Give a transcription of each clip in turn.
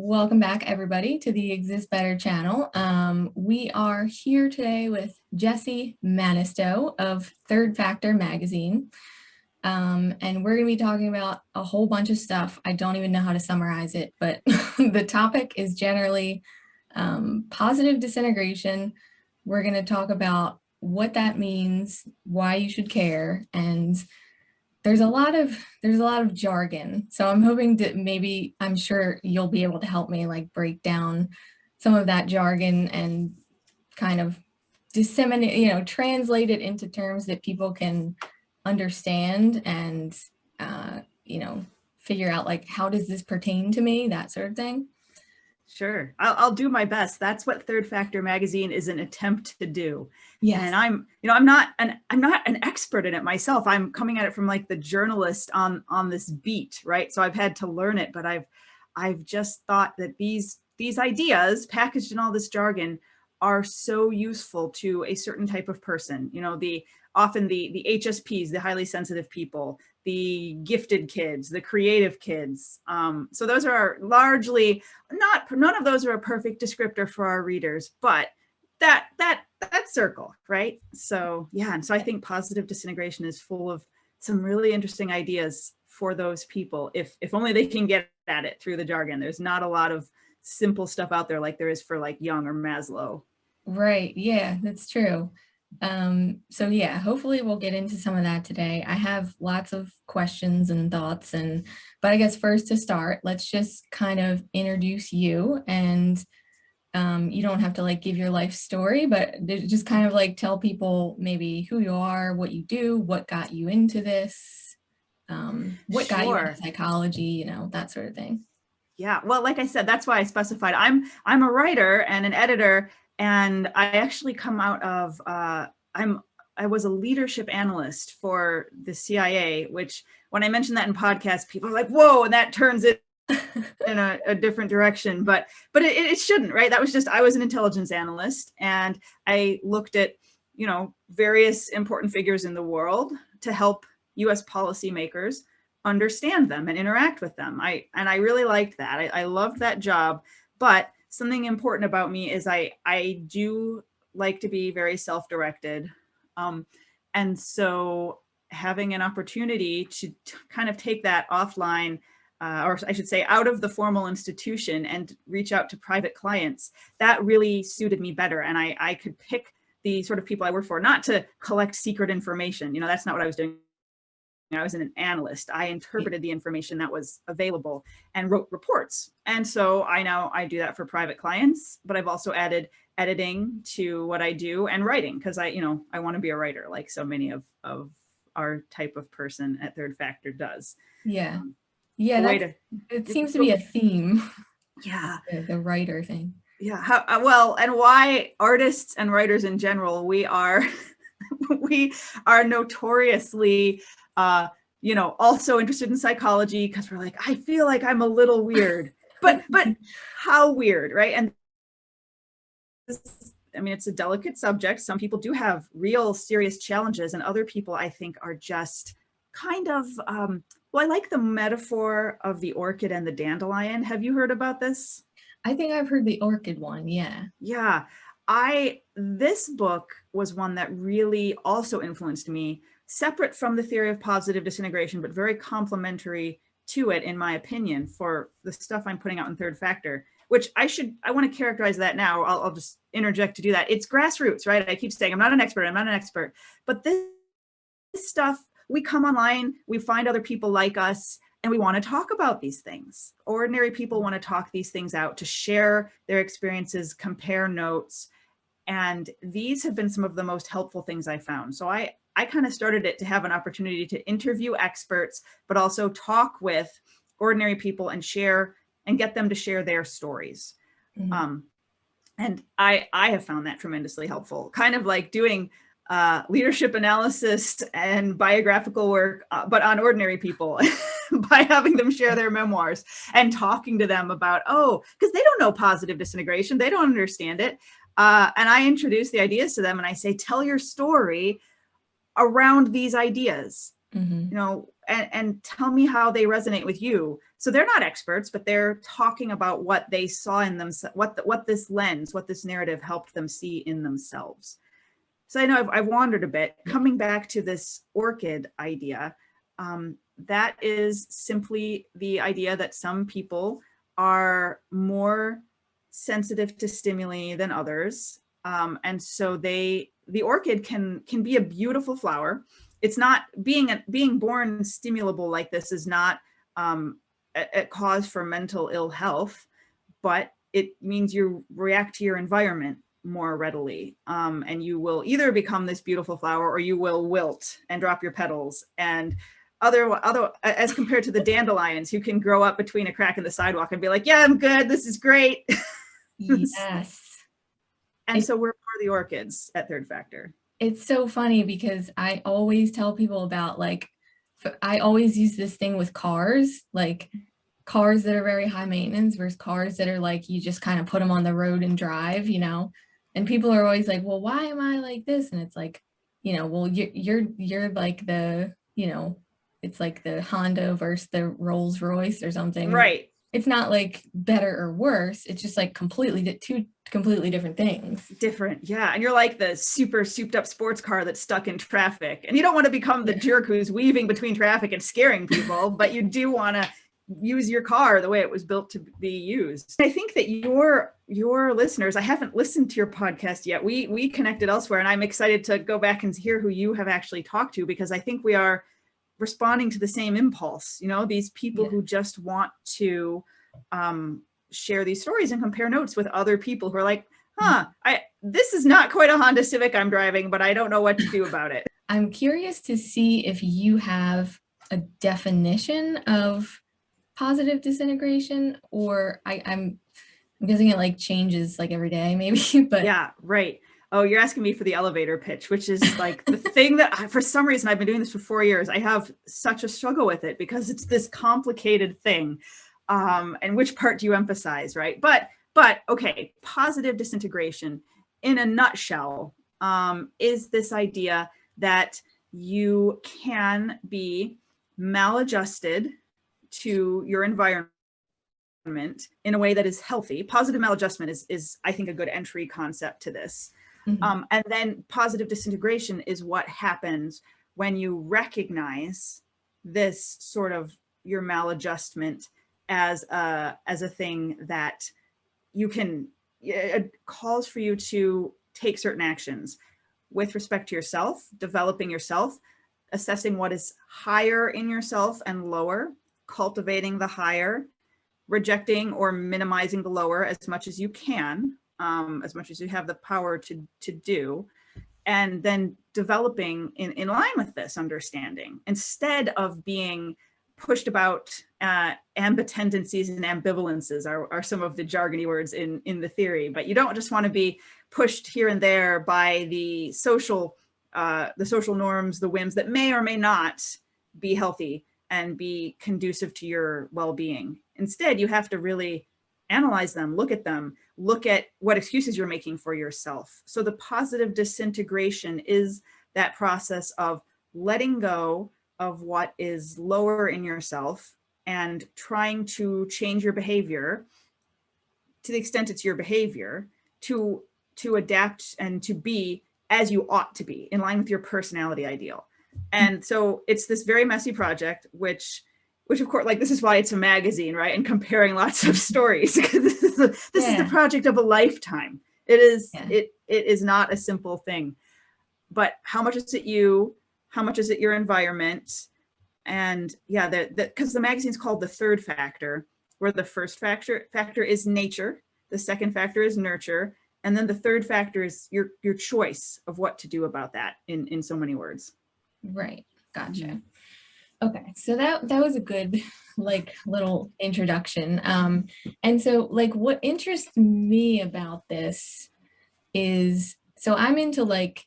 Welcome back, everybody, to the Exist Better channel. We are here today with Jessie Mannisto of Third Factor magazine. And we're going to be talking about a whole bunch of stuff. I don't even know how to summarize it, but the topic is generally positive disintegration. We're going to talk about what that means, why you should care, and there's a lot of jargon. So I'm hoping that maybe, I'm sure you'll be able to help me like break down some of that jargon and kind of disseminate, translate it into terms that people can understand and, figure out like, how does this pertain to me, that sort of thing. Sure. I'll do my best. That's what Third Factor magazine is an attempt to do. Yes. And I'm not an expert in it myself. I'm coming at it from like the journalist on this beat, right? So I've had to learn it, but I've just thought that these ideas packaged in all this jargon are so useful to a certain type of person. Often the HSPs, the highly sensitive people, the gifted kids, the creative kids. So those are largely none of those are a perfect descriptor for our readers, but that circle, right? So yeah, and so I think positive disintegration is full of some really interesting ideas for those people, if only they can get at it through the jargon. There's not a lot of simple stuff out there like there is for like Jung or Maslow. Right. Yeah, that's true. So yeah, hopefully we'll get into some of that today. I have lots of questions and thoughts, but I guess first to start, let's just kind of introduce you, and you don't have to like give your life story, but just kind of like tell people maybe who you are, what you do, what got you into this, what got you into psychology, that sort of thing. Yeah, well, like I said, that's why I specified I'm a writer and an editor. And I actually come out of, I was a leadership analyst for the CIA, which when I mention that in podcasts, people are like, whoa, and that turns it in a different direction, but it shouldn't, right? That was just, I was an intelligence analyst and I looked at, various important figures in the world to help US policymakers understand them and interact with them. I really liked that. I loved that job, but something important about me is I do like to be very self-directed. And so having an opportunity to kind of take that offline, or I should say out of the formal institution and reach out to private clients, that really suited me better. And I could pick the sort of people I work for, not to collect secret information. That's not what I was doing. I was an analyst. I interpreted the information that was available and wrote reports. And so I do that for private clients, but I've also added editing to what I do and writing, because I want to be a writer like so many of our type of person at Third Factor does. Yeah. It seems to be a theme. Yeah. The writer thing. Yeah. And why artists and writers in general, we are notoriously also interested in psychology, because we're like, I feel like I'm a little weird, but how weird, right? And it's a delicate subject. Some people do have real serious challenges, and other people I think are just kind of, I like the metaphor of the orchid and the dandelion. Have you heard about this? I think I've heard the orchid one. Yeah. Yeah. This book was one that really also influenced me, separate from the theory of positive disintegration, but very complementary to it, in my opinion, for the stuff I'm putting out in Third Factor, which I want to characterize that now. I'll just interject to do that. It's grassroots, right? I keep saying, I'm not an expert, but this stuff, we come online, we find other people like us, and we want to talk about these things. Ordinary people want to talk these things out, to share their experiences, compare notes. And these have been some of the most helpful things I found. So I kind of started it to have an opportunity to interview experts, but also talk with ordinary people and get them to share their stories. Mm-hmm. And I have found that tremendously helpful, kind of like doing leadership analysis and biographical work, but on ordinary people by having them share their memoirs and talking to them about, because they don't know positive disintegration. They don't understand it. And I introduce the ideas to them and I say, tell your story around these ideas, and tell me how they resonate with you. So they're not experts, but they're talking about what they saw in themselves, what this lens, what this narrative helped them see in themselves. So I know I've wandered a bit. Coming back to this orchid idea, that is simply the idea that some people are more sensitive to stimuli than others. And so the orchid can be a beautiful flower. It's not being born stimulable like this is not a cause for mental ill health, but it means you react to your environment more readily, and you will either become this beautiful flower or you will wilt and drop your petals. And other as compared to the dandelions who can grow up between a crack in the sidewalk and be like, yeah, I'm good, this is great. Yes. And so we're more the orchids at Third Factor. It's so funny because I always tell people about, like, I always use this thing with cars, like cars that are very high maintenance versus cars that are like, you just kind of put them on the road and drive, you know? And people are always like, well, why am I like this? And it's like, you know, well, you're like the, you know, it's like the Honda versus the Rolls Royce or something. Right. It's not like better or worse. It's just like two completely different things. Different. Yeah. And you're like the super souped up sports car that's stuck in traffic. And you don't want to become the jerk who's weaving between traffic and scaring people, but you do want to use your car the way it was built to be used. I think that your listeners, I haven't listened to your podcast yet. We connected elsewhere, and I'm excited to go back and hear who you have actually talked to, because I think we are responding to the same impulse, you know, these people who just want to share these stories and compare notes with other people who are like, this is not quite a Honda Civic I'm driving, but I don't know what to do about it. I'm curious to see if you have a definition of positive disintegration, or I'm guessing it like changes like every day maybe, but yeah, right. Oh, you're asking me for the elevator pitch, which is like the thing that for some reason, I've been doing this for 4 years. I have such a struggle with it because it's this complicated thing. And which part do you emphasize, right? But okay, positive disintegration in a nutshell is this idea that you can be maladjusted to your environment in a way that is healthy. Positive maladjustment is I think, a good entry concept to this. And then positive disintegration is what happens when you recognize this sort of your maladjustment as a thing that you can, it calls for you to take certain actions with respect to yourself, developing yourself, assessing what is higher in yourself and lower, cultivating the higher, rejecting or minimizing the lower as much as you can, as much as you have the power to do, and then developing in line with this understanding instead of being pushed about. Ambitendencies and ambivalences are some of the jargony words in the theory, but you don't just want to be pushed here and there by the social norms, the whims that may or may not be healthy and be conducive to your well-being. Instead, you have to really analyze them, look at what excuses you're making for yourself. So the positive disintegration is that process of letting go of what is lower in yourself and trying to change your behavior to the extent it's your behavior to adapt and to be as you ought to be in line with your personality ideal. And so it's this very messy project, which of course, like, this is why it's a magazine, right? And comparing lots of stories. this is the project of a lifetime. It is, it is not a simple thing, but how much is it you? How much is it your environment? And because the magazine's called The Third Factor, where the first factor is nature, the second factor is nurture, and then the third factor is your choice of what to do about that in so many words. Right. Gotcha. Mm-hmm. Okay. So that was a good, like, little introduction. And so, like, what interests me about this is, so I'm into, like,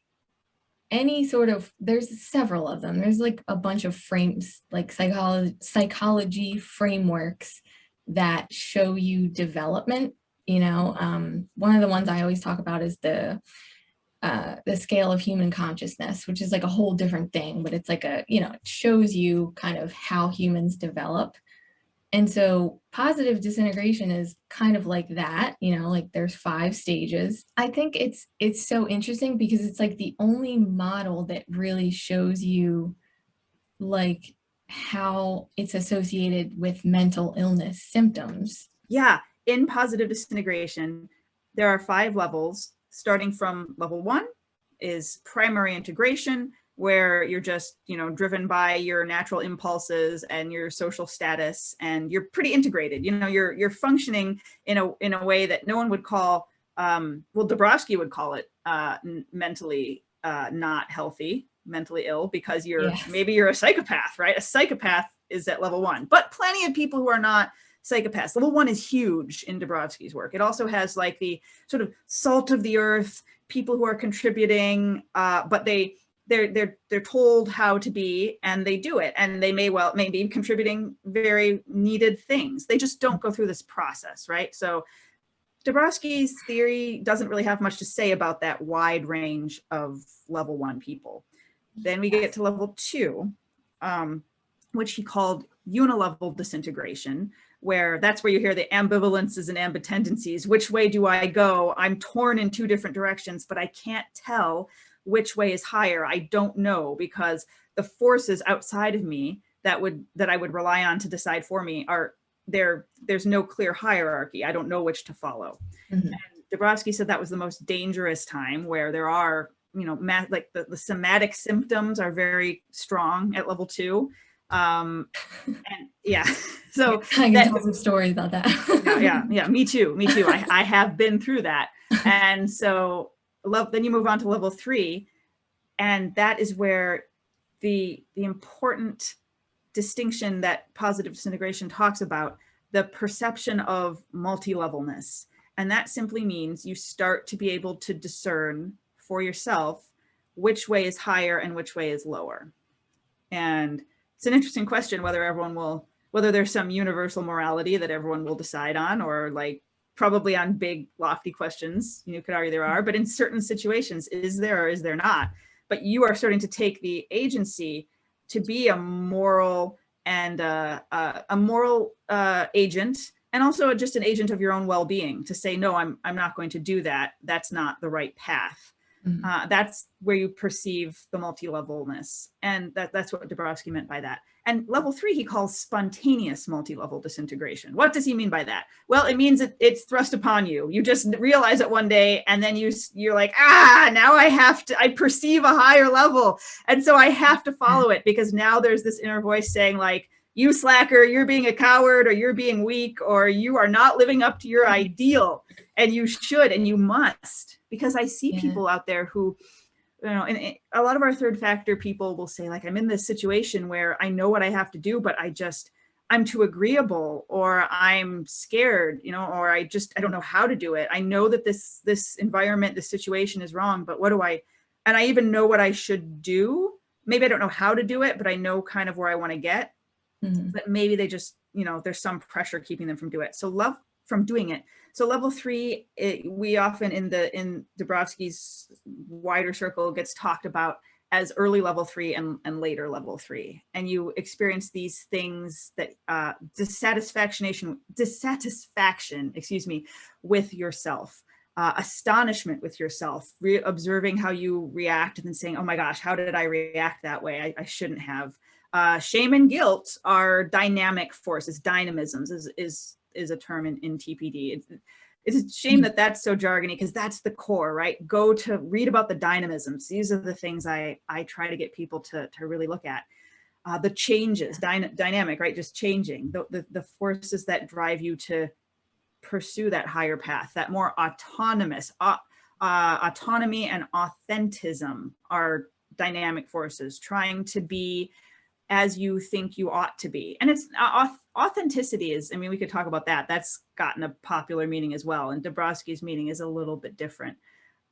any sort of, there's several of them. There's like a bunch of frames, like psychology frameworks that show you development, you know. One of the ones I always talk about is the scale of human consciousness, which is like a whole different thing, but it's like it shows you kind of how humans develop. And so positive disintegration is kind of like that, like there's 5 stages. I think it's so interesting because it's like the only model that really shows you like how it's associated with mental illness symptoms. Yeah, in positive disintegration, there are 5 levels, starting from level 1 is primary integration, where you're just, driven by your natural impulses and your social status, and you're pretty integrated. You're functioning in a way that no one would call, well, Dabrowski would call it mentally not healthy, mentally ill, because maybe you're a psychopath, right? A psychopath is at level 1, but plenty of people who are not psychopaths. Level 1 is huge in Dabrowski's work. It also has like the sort of salt of the earth, people who are contributing, but they're told how to be and they do it, and they may be contributing very needed things. They just don't go through this process, right? So Dabrowski's theory doesn't really have much to say about that wide range of level 1 people. Then we get to level 2, which he called unilevel disintegration, where that's where you hear the ambivalences and ambitendencies. Which way do I go? I'm torn in 2 different directions, but I can't tell which way is higher. I don't know, because the forces outside of me that I would rely on to decide for me there's no clear hierarchy. I don't know which to follow. Mm-hmm. And Dabrowski said that was the most dangerous time, where there are, like the somatic symptoms are very strong at level 2. And yeah, so I can tell some stories about that. yeah, me too. I have been through that. And so then you move on to level 3, and that is where the important distinction that positive disintegration talks about, the perception of multi-levelness. And that simply means you start to be able to discern for yourself which way is higher and which way is lower. And it's an interesting question whether there's some universal morality that everyone will decide on, or like probably on big lofty questions, you could argue there are, but in certain situations, is there or is there not? But you are starting to take the agency to be a moral and a moral agent, and also just an agent of your own well-being, to say, no, I'm not going to do that. That's not the right path. Mm-hmm. That's where you perceive the multi-levelness. And that's what Dabrowski meant by that. And level 3, he calls spontaneous multi-level disintegration. What does he mean by that? Well, it means it's thrust upon you. You just realize it one day, and then you're like, now I perceive a higher level. And so I have to follow it, because now there's this inner voice saying, like, you slacker, you're being a coward, or you're being weak, or you are not living up to your ideal. And you should, and you must, because I see people out there who, and a lot of our third factor people will say, like, I'm in this situation where I know what I have to do, but I'm too agreeable, or I'm scared, or I don't know how to do it. I know that this environment, this situation is wrong, but and I even know what I should do. Maybe I don't know how to do it, but I know kind of where I want to get. Mm-hmm. But maybe they just, there's some pressure keeping them from doing it. So level 3, we often in Dabrowski's wider circle gets talked about as early level 3 and later level 3. And you experience these things that dissatisfaction, with yourself, astonishment with yourself, observing how you react, and then saying, oh my gosh, how did I react that way? I shouldn't have. Shame and guilt are dynamic forces. Dynamisms is a term in TPD. It's a shame that that's so jargony, because that's the core, right? Go to read about the dynamisms. These are the things I try to get people to really look at. The changes, dynamic, right? Just changing. The forces that drive you to pursue that higher path, that more autonomous, autonomy and authentism are dynamic forces, trying to be as you think you ought to be. And it's authenticity is, we could talk about that. That's gotten a popular meaning as well. And Dabrowski's meaning is a little bit different.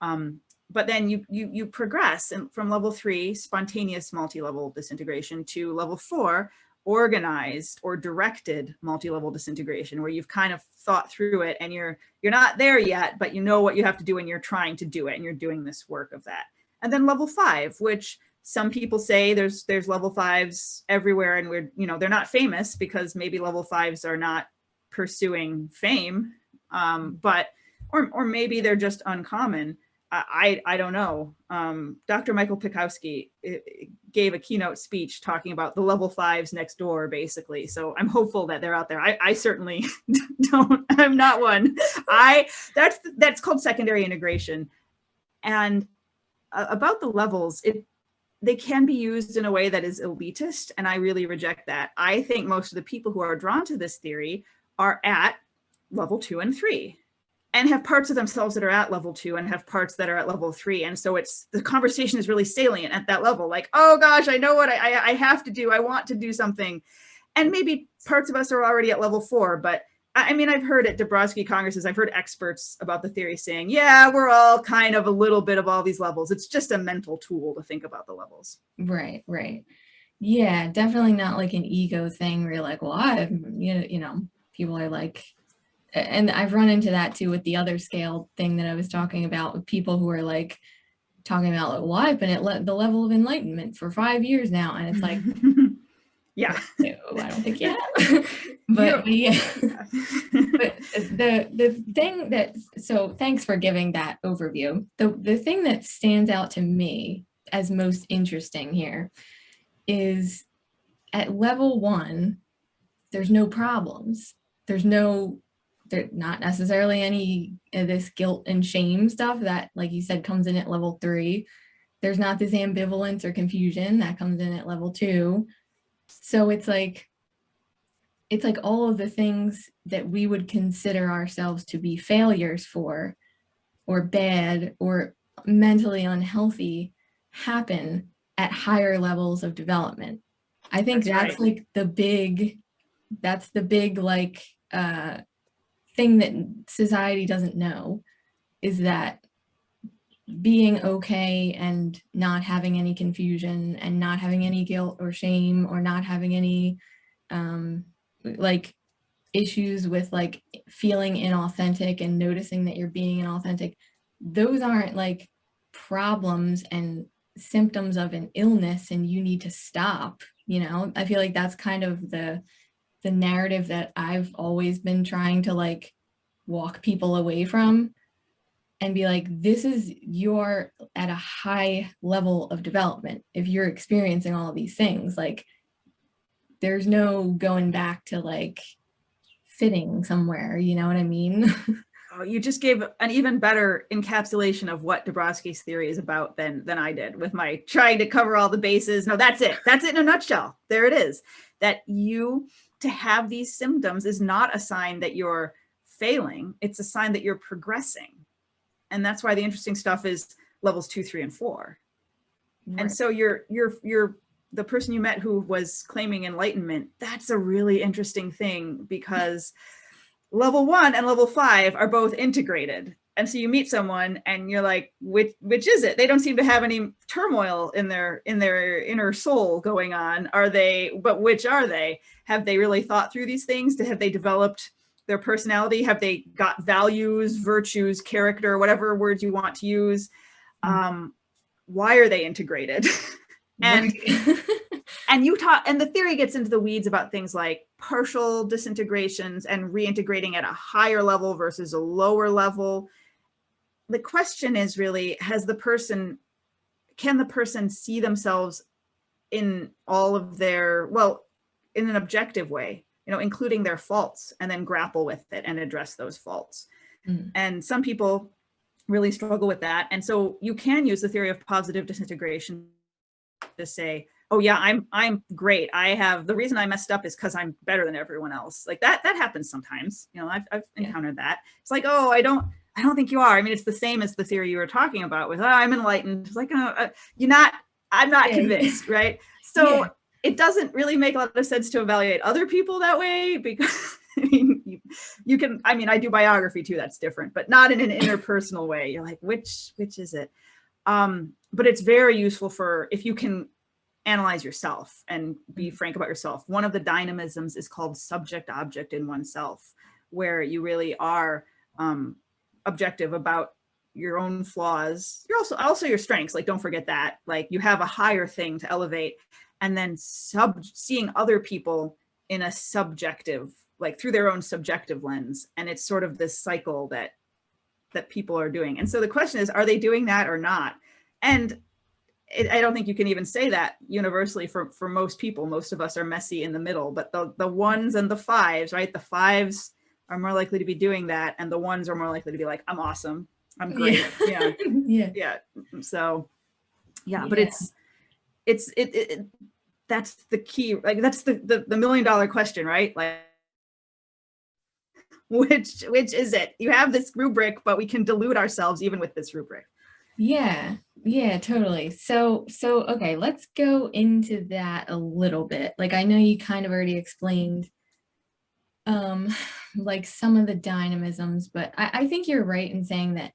But then you progress from level 3, spontaneous multi-level disintegration, to level 4, organized or directed multi-level disintegration, where you've kind of thought through it and you're not there yet, but you know what you have to do and you're trying to do it and you're doing this work of that. And then level 5, which Some people say there's level 5s everywhere, and we're, you know, they're not famous because maybe level 5s are not pursuing fame, but or maybe they're just uncommon. I don't know. Dr. Michael Pikowski gave a keynote speech talking about the level 5s next door, basically. So I'm hopeful that they're out there. I certainly don't. I'm not one. That's called secondary integration. And about the levels, they can be used in a way that is elitist, and I really reject that. I think most of the people who are drawn to this theory are at level 2 and 3, and have parts of themselves that are at level 2 and have parts that are at level 3. And so the conversation is really salient at that level. Like, oh gosh, I know what I have to do. I want to do something. And maybe parts of us are already at level 4, but I mean, I've heard at Dabrowski Congresses, I've heard experts about the theory saying, yeah, we're all kind of a little bit of all these levels. It's just a mental tool to think about the levels. Right, right. Yeah, definitely not like an ego thing where you're like, well, you know, people are like, and I've run into that too with the other scale thing that I was talking about, with people who are like talking about, like, well, I've been at the level of enlightenment for 5 years now. And it's like, yeah, no, I don't think you have. But yeah. But the thing that, so thanks for giving that overview. The thing that stands out to me as most interesting here is at level 1, there's no problems. There's not necessarily any of this guilt and shame stuff that, like you said, comes in at level 3. There's not this ambivalence or confusion that comes in at level 2. So it's like all of the things that we would consider ourselves to be failures for, or bad, or mentally unhealthy, happen at higher levels of development. I think that's right. like the big like thing that society doesn't know, is that being okay and not having any confusion and not having any guilt or shame, or not having any like issues with like feeling inauthentic and noticing that you're being inauthentic, those aren't like problems and symptoms of an illness and you need to stop. You know, I feel like that's kind of the narrative that I've always been trying to like walk people away from, and be like, this is, you're at a high level of development. If you're experiencing all of these things, like there's no going back to like fitting somewhere, you know what I mean? Oh, you just gave an even better encapsulation of what Dabrowski's theory is about than I did with my trying to cover all the bases. No, that's it. That's it in a nutshell. There it is. That to have these symptoms is not a sign that you're failing. It's a sign that you're progressing. And that's why the interesting stuff is levels 2, 3, and 4. Right. And so you're the person you met who was claiming enlightenment. That's a really interesting thing, because level 1 and level 5 are both integrated. And so you meet someone and you're like, which is it? They don't seem to have any turmoil in their inner soul going on. But which are they? Have they really thought through these things? Have they developed their personality? Have they got values, virtues, character, whatever words you want to use? Why are they integrated? And the theory gets into the weeds about things like partial disintegrations and reintegrating at a higher level versus a lower level. The question is really, can the person see themselves in all of in an objective way, you know, including their faults, and then grapple with it and address those faults. And some people really struggle with that. And so you can use the theory of positive disintegration to say, oh yeah, I'm great. The reason I messed up is because I'm better than everyone else. Like that happens sometimes. You know, I've encountered that. It's like, oh, I don't think you are. I mean, it's the same as the theory you were talking about with, oh, I'm enlightened. It's like, oh, I'm not convinced, right? So it doesn't really make a lot of sense to evaluate other people that way, because I mean, you can, I mean, I do biography too, that's different, but not in an interpersonal way. You're like, which is it? But it's very useful if you can analyze yourself and be frank about yourself. One of the dynamisms is called subject-object in oneself, where you really are objective about your own flaws. You're also your strengths. Like, don't forget that. Like, you have a higher thing to elevate, and then seeing other people in a subjective, like through their own subjective lens. And it's sort of this cycle that people are doing. And so the question is, are they doing that or not? And I don't think you can even say that universally for most people. Most of us are messy in the middle, but the ones and the fives, right? The fives are more likely to be doing that, and the ones are more likely to be like, I'm awesome, I'm great. Yeah. Yeah. So yeah, but it that's the key. Like, that's the $1 million question, right? Like, which is it? You have this rubric, but we can delude ourselves even with this rubric. Yeah, totally. So okay, let's go into that a little bit. Like, I know you kind of already explained like some of the dynamisms, but I think you're right in saying that,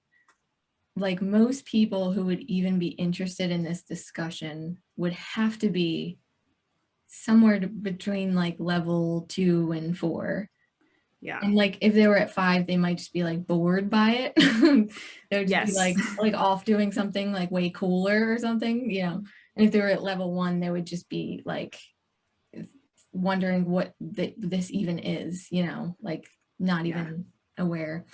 like, most people who would even be interested in this discussion would have to be somewhere between like level 2 and 4. Yeah. And like, if they were at 5, they might just be like bored by it. They would just be like off doing something like way cooler or something, you know. And if they were at level 1, they would just be like wondering what this even is, you know, like not even aware.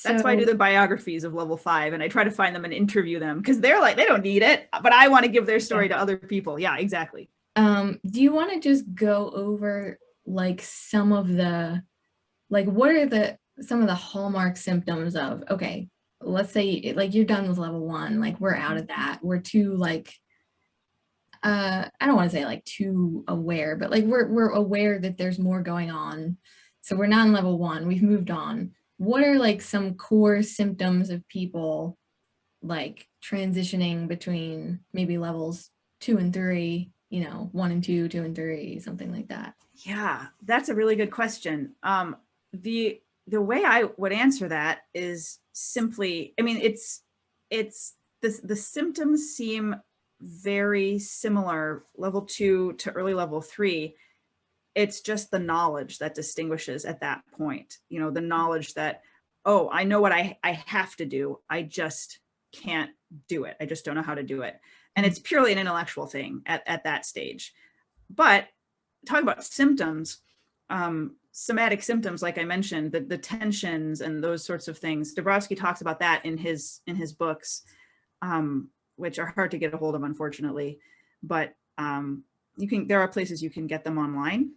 That's why I do the biographies of level 5, and I try to find them and interview them, because they're like, they don't need it, but I want to give their story to other people. Yeah, exactly. Do you want to just go over like some of the, like, what are some of the hallmark symptoms of, okay, let's say like you're done with level 1, like we're out of that, we're too like, I don't want to say like too aware, but like we're aware that there's more going on. So we're not in level 1, we've moved on. What are like some core symptoms of people like transitioning between maybe levels 2 and 3, you know, 1 and 2, 2 and 3, something like that? Yeah, that's a really good question. The way I would answer that is simply, I mean, it's the symptoms seem very similar, level 2 to early level 3. It's just the knowledge that distinguishes at that point. You know, the knowledge that, oh, I know what I have to do, I just can't do it. I just don't know how to do it. And it's purely an intellectual thing at that stage. But talking about symptoms, somatic symptoms, like I mentioned, the tensions and those sorts of things, Dabrowski talks about that in his books, which are hard to get a hold of, unfortunately. But there are places you can get them online.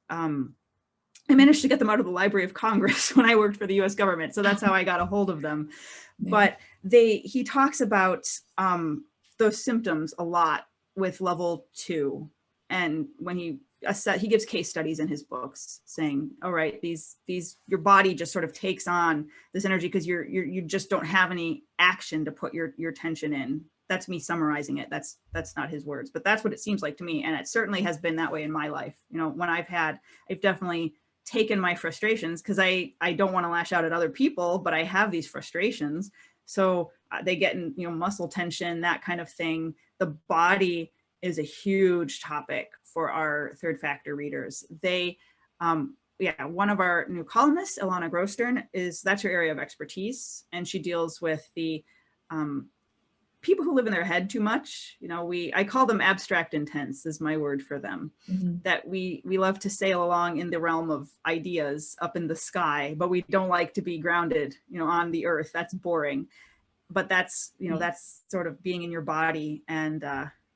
I managed to get them out of the Library of Congress when I worked for the US government. So that's how I got a hold of them. But he talks about those symptoms a lot with level 2. And when he gives case studies in his books saying, all right, these your body just sort of takes on this energy because you just don't have any action to put your tension in. That's me summarizing it. That's not his words, but that's what it seems like to me. And it certainly has been that way in my life. You know, when I've definitely taken my frustrations, because I don't want to lash out at other people, but I have these frustrations. So they get in, you know, muscle tension, that kind of thing. The body is a huge topic for our third factor readers. They, one of our new columnists, Ilana Grostern, that's her area of expertise. And she deals with the people who live in their head too much. You know, I call them abstract intense is my word for them. Mm-hmm. That we love to sail along in the realm of ideas up in the sky, but we don't like to be grounded, you know, on the earth. That's boring. But that's, you know, that's sort of being in your body. And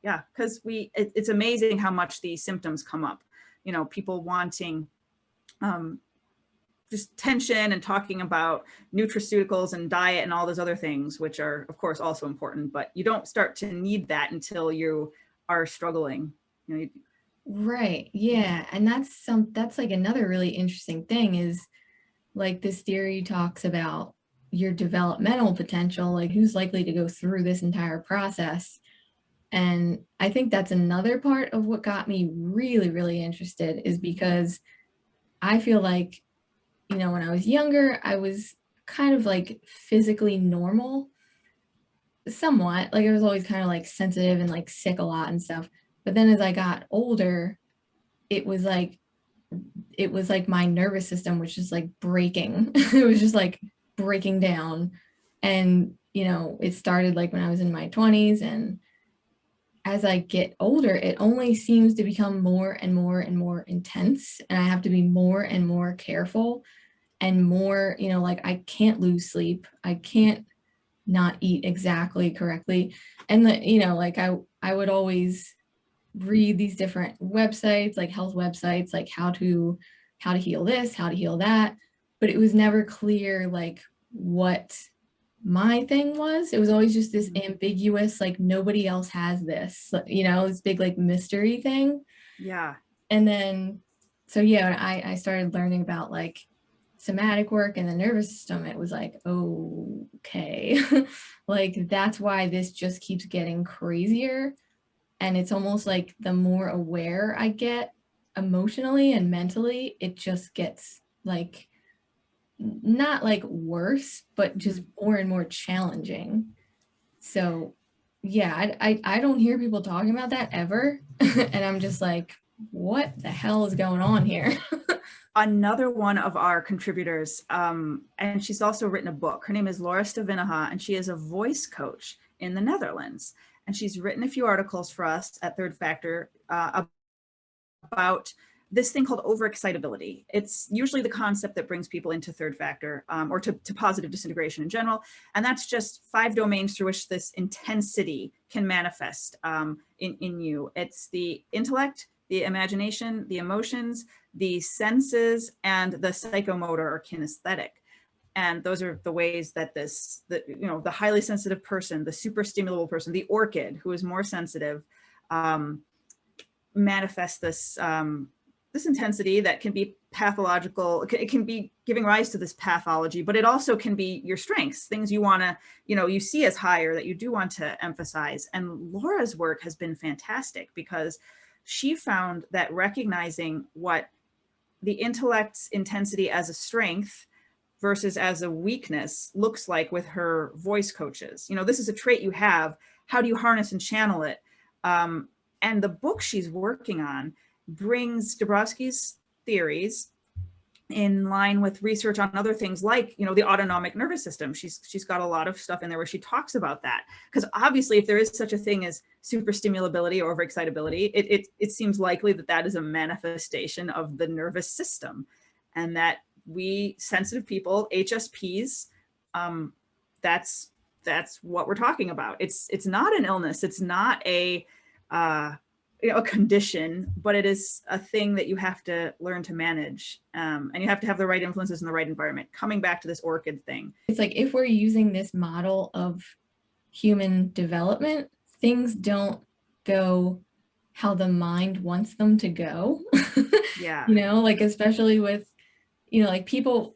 because it's amazing how much these symptoms come up. You know, people wanting just tension and talking about nutraceuticals and diet and all those other things, which are of course also important, but you don't start to need that until you are struggling. You know, right. Yeah. And that's like another really interesting thing is like this theory talks about your developmental potential, like who's likely to go through this entire process. And I think that's another part of what got me really, really interested is because I feel like, you know, when I was younger, I was kind of like physically normal, somewhat. Like I was always kind of like sensitive and like sick a lot and stuff. But then as I got older, it was like my nervous system was just like breaking. It was just like breaking down. And, you know, it started like when I was in my 20s, and as I get older, it only seems to become more and more and more intense. And I have to be more and more careful and more, you know, like I can't lose sleep. I can't not eat exactly correctly. And you know, like I would always read these different websites, like health websites, like how to heal this, how to heal that. But it was never clear like what my thing was. It was always just this ambiguous, like nobody else has this, you know, this big like mystery thing. Yeah. And then, so yeah, I started learning about like somatic work and the nervous system. It was like, okay, like that's why this just keeps getting crazier. And it's almost like the more aware I get emotionally and mentally, it just gets like not like worse, but just more and more challenging. So yeah, I don't hear people talking about that ever. And I'm just like, what the hell is going on here? Another one of our contributors, and she's also written a book. Her name is Laura Stavinaha, and she is a voice coach in the Netherlands. And she's written a few articles for us at Third Factor about this thing called overexcitability. It's usually the concept that brings people into Third Factor or to positive disintegration in general. And that's just 5 domains through which this intensity can manifest in you. It's the intellect, the imagination, the emotions, the senses, and the psychomotor or kinesthetic. And those are the ways that the highly sensitive person, the super stimulable person, the orchid who is more sensitive, manifest this intensity that can be pathological. It can be giving rise to this pathology, but it also can be your strengths, things you want to, you see as higher that you do want to emphasize. And Laura's work has been fantastic because she found that recognizing what the intellect's intensity as a strength versus as a weakness looks like with her voice coaches. This is a trait you have. How do you harness and channel it? And the book she's working on brings Dabrowski's theories in line with research on other things like, the autonomic nervous system. She's got a lot of stuff in there where she talks about that. Because obviously, if there is such a thing as superstimulability or overexcitability, it seems likely that that is a manifestation of the nervous system, and that we sensitive people, HSPs, that's what we're talking about. It's not an illness. It's not a condition, but it is a thing that you have to learn to manage. And you have to have the right influences in the right environment. Coming back to this orchid thing. It's like, if we're using this model of human development, things don't go how the mind wants them to go. Yeah. Like, especially with, like people,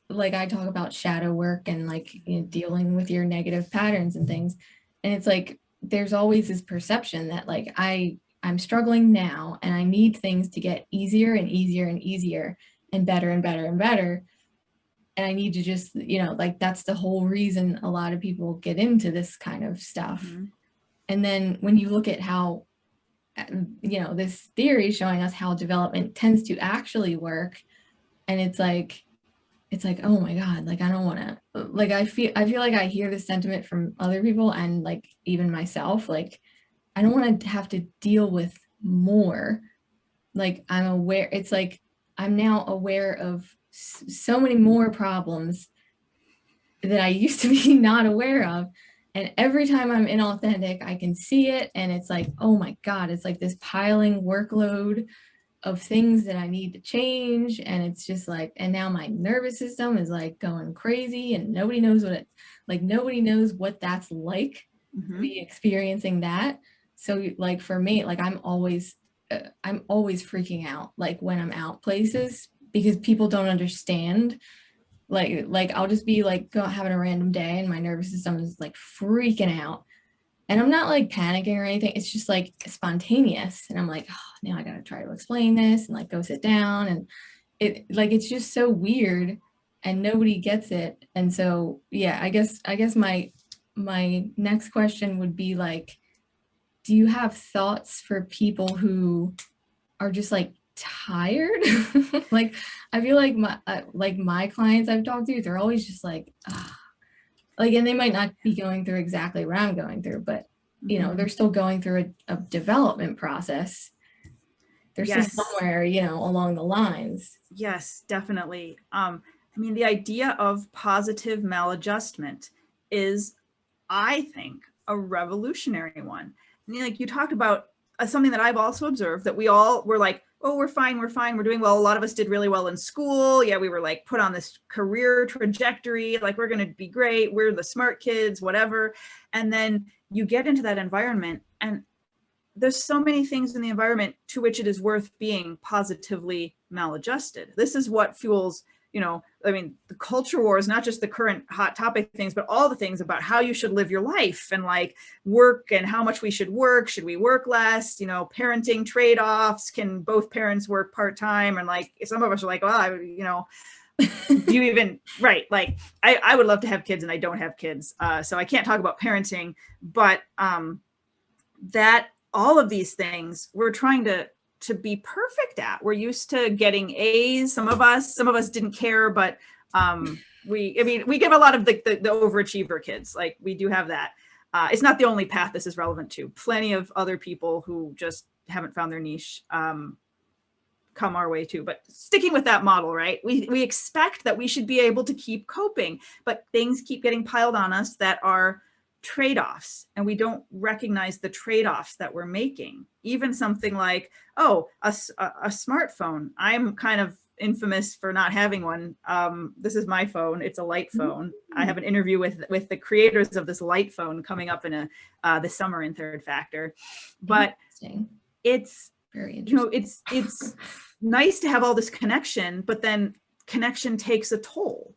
like I talk about shadow work and like, dealing with your negative patterns and things. And it's like, there's always this perception that like, I'm struggling now and I need things to get easier and easier and easier and better and better and better. And I need to just, like that's the whole reason a lot of people get into this kind of stuff. Mm-hmm. And then when you look at how, this theory showing us how development tends to actually work, and it's like, oh my God, like I don't want to, like I feel like I hear this sentiment from other people and like even myself, like I don't want to have to deal with more. Like I'm aware, it's like I'm now aware of so many more problems that I used to be not aware of. And every time I'm inauthentic, I can see it. And it's like, oh my God, it's like this piling workload of things that I need to change. And it's just like, and now my nervous system is like going crazy and nobody knows nobody knows what that's like, mm-hmm. to be experiencing that. So like for me, like I'm always freaking out, like when I'm out places, because people don't understand. Like I'll just be like having a random day and my nervous system is like freaking out. And I'm not like panicking or anything. It's just like spontaneous. And I'm like, oh, now I got to try to explain this and like go sit down. And it's just so weird and nobody gets it. And so, yeah, I guess my next question would be like, do you have thoughts for people who are just like tired? Like, I feel like my clients I've talked to, they're always just like, Like, and they might not be going through exactly what I'm going through, but you know, they're still going through a development process. They're still Yes. somewhere, you know, along the lines. Yes, definitely. I mean, the idea of positive maladjustment is, I think, a revolutionary one. And like you talked about something that I've also observed, that we all were like, oh, we're fine, we're doing well. A lot of us did really well in school. Yeah, we were like put on this career trajectory, like we're going to be great. We're the smart kids, whatever. And then you get into that environment, and there's so many things in the environment to which it is worth being positively maladjusted. This is what fuels, you know, I mean, the culture war is not just the current hot topic things, but all the things about how you should live your life, and like work, and how much we should work. Should we work less? You know, parenting trade-offs. Can both parents work part-time? And like, some of us are like, well, you know, do you even, right? Like, I would love to have kids, and I don't have kids. So I can't talk about parenting, but that all of these things we're trying to be perfect at. We're used to getting A's. Some of us didn't care, but we give a lot of the overachiever kids. Like, we do have that. It's not the only path this is relevant to. Plenty of other people who just haven't found their niche come our way too. But sticking with that model, right? We expect that we should be able to keep coping, but things keep getting piled on us that are trade-offs, and we don't recognize the trade-offs that we're making. Even something like, oh, a smartphone. I'm kind of infamous for not having one. This is my phone. It's a light phone. I have an interview with the creators of this light phone coming up in this summer in Third Factor. But it's very interesting. You know, it's nice to have all this connection, but then connection takes a toll.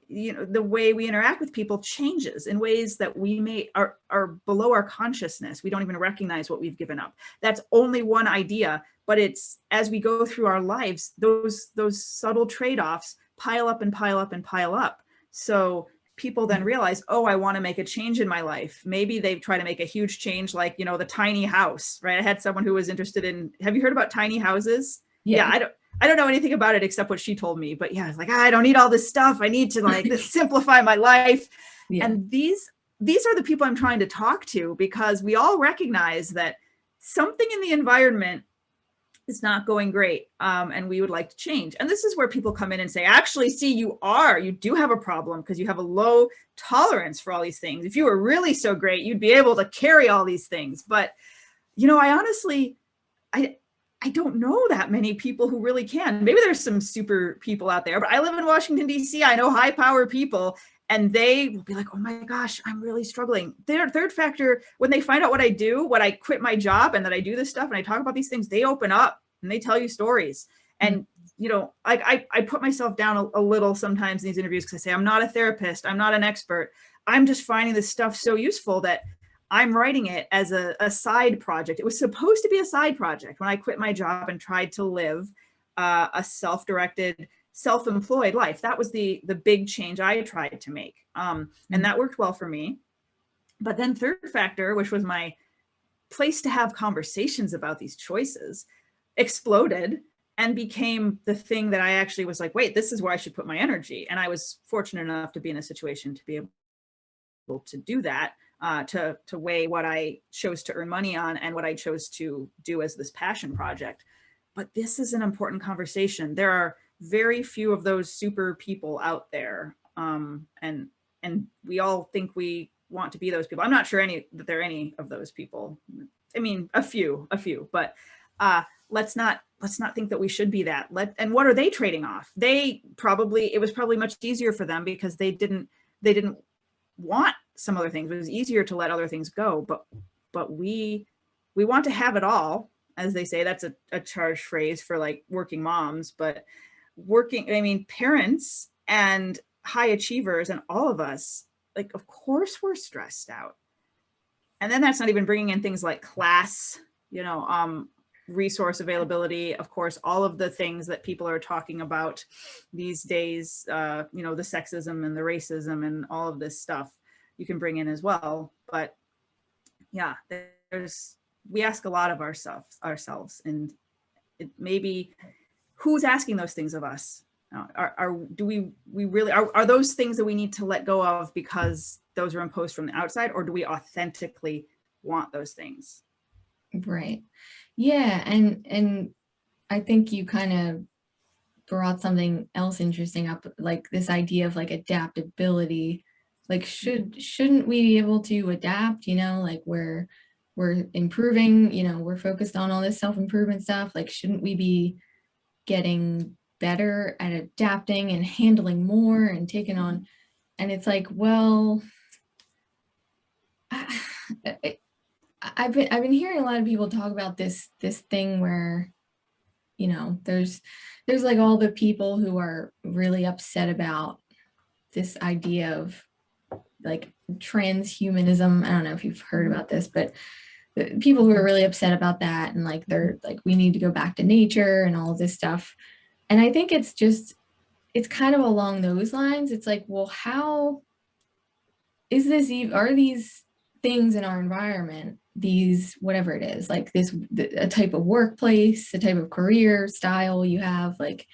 You know, the way we interact with people changes in ways that we are below our consciousness. We don't even recognize what we've given up. That's only one idea, but it's, as we go through our lives, those subtle trade-offs pile up and pile up and pile up. So people then realize, oh, I want to make a change in my life. Maybe they try to make a huge change, like, you know, the tiny house, right? I had someone who was interested in, have you heard about tiny houses? Yeah, I don't know anything about it except what she told me, but yeah, it's like, I don't need all this stuff. I need to like simplify my life. Yeah. And these are the people I'm trying to talk to, because we all recognize that something in the environment is not going great. And we would like to change. And this is where people come in and say, actually, see, you do have a problem because you have a low tolerance for all these things. If you were really so great, you'd be able to carry all these things. But, you know, I honestly, I don't know that many people who really can. Maybe there's some super people out there, but I live in Washington, D.C. I know high power people, and they will be like, oh my gosh, I'm really struggling. Their Third Factor, when they find out what I do, when I quit my job and that I do this stuff and I talk about these things, they open up and they tell you stories. And, you know, I put myself down a little sometimes in these interviews because I say, I'm not a therapist. I'm not an expert. I'm just finding this stuff so useful that I'm writing it as a side project. It was supposed to be a side project when I quit my job and tried to live a self-directed, self-employed life. That was the big change I tried to make. And that worked well for me. But then Third Factor, which was my place to have conversations about these choices, exploded and became the thing that I actually was like, wait, this is where I should put my energy. And I was fortunate enough to be in a situation to be able to do that. To weigh what I chose to earn money on and what I chose to do as this passion project. But this is an important conversation. There are very few of those super people out there. And we all think we want to be those people. I'm not sure that there are any of those people. I mean, a few, but let's not think that we should be that. And what are they trading off? It was probably much easier for them because they didn't want some other things. It was easier to let other things go, but we want to have it all, as they say. That's a charged phrase for like working moms, but parents and high achievers and all of us, like, of course we're stressed out. And then that's not even bringing in things like class, you know, resource availability, of course, all of the things that people are talking about these days, you know, the sexism and the racism and all of this stuff you can bring in as well. But yeah, we ask a lot of ourselves, and it maybe who's asking those things of us? Do we really, are those things that we need to let go of because those are imposed from the outside, or do we authentically want those things? Right. Yeah. And I think you kind of brought something else interesting up, like this idea of like adaptability. Like shouldn't we be able to adapt, like we're improving, we're focused on all this self-improvement stuff. Like shouldn't we be getting better at adapting and handling more and taking on? And it's like, well, I, I've been hearing a lot of people talk about this thing where, there's like all the people who are really upset about this idea of like transhumanism. I don't know if you've heard about this, but the people who are really upset about that, and like they're like, we need to go back to nature and all of this stuff. And I think it's kind of along those lines. It's like, well, how is this even, are these things in our environment, these whatever it is, like this a type of workplace, a type of career style you have, like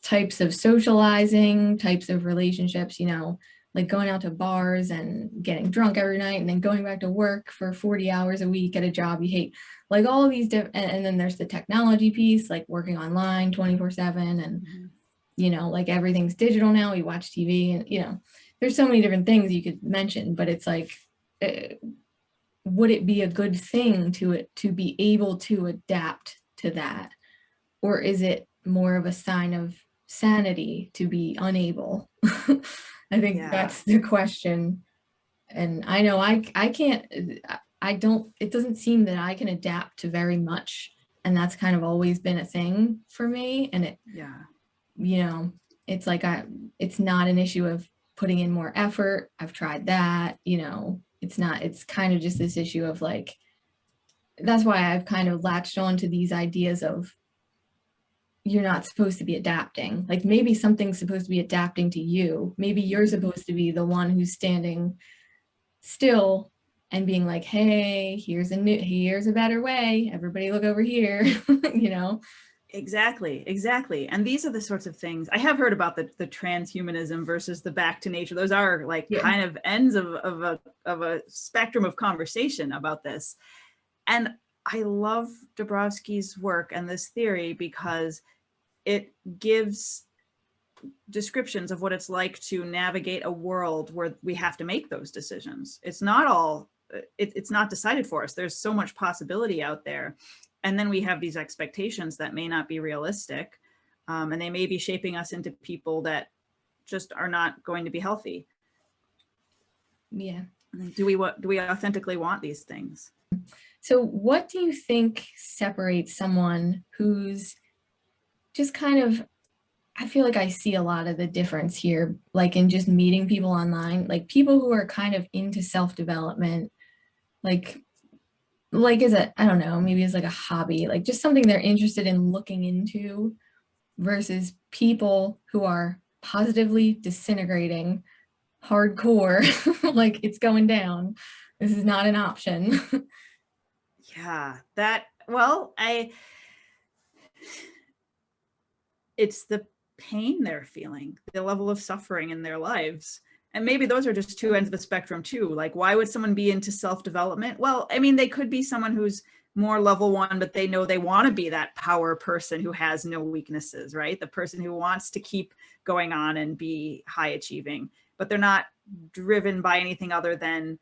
types of socializing, types of relationships, like going out to bars and getting drunk every night and then going back to work for 40 hours a week at a job you hate, like all of these different, and then there's the technology piece, like working online 24/7, and like everything's digital now, you watch TV, and there's so many different things you could mention, but it's like, would it be a good thing to be able to adapt to that? Or is it more of a sign of sanity to be unable? I think that's the question. And I know I can't, it doesn't seem that I can adapt to very much. And that's kind of always been a thing for me. And it's like, it's not an issue of putting in more effort. I've tried that, it's kind of just this issue of like, that's why I've kind of latched on to these ideas of, you're not supposed to be adapting. Like maybe something's supposed to be adapting to you. Maybe you're supposed to be the one who's standing still and being like, hey, here's a better way. Everybody look over here, Exactly. And these are the sorts of things I have heard about, the transhumanism versus the back to nature. Those are like kind of ends of a spectrum of conversation about this. And I love Dabrowski's work and this theory because it gives descriptions of what it's like to navigate a world where we have to make those decisions. It's not decided for us. There's so much possibility out there. And then we have these expectations that may not be realistic. And they may be shaping us into people that just are not going to be healthy. Yeah. Do we authentically want these things? So what do you think separates someone who's just kind of, I feel like I see a lot of the difference here, like in just meeting people online, like people who are kind of into self-development, like as a, I don't know, maybe as like a hobby, like just something they're interested in looking into, versus people who are positively disintegrating hardcore, like it's going down. This is not an option. Yeah, it's the pain they're feeling, the level of suffering in their lives. And maybe those are just two ends of the spectrum too. Like, why would someone be into self-development? Well, I mean, they could be someone who's more level 1, but they know they want to be that power person who has no weaknesses, right? The person who wants to keep going on and be high achieving, but they're not driven by anything other than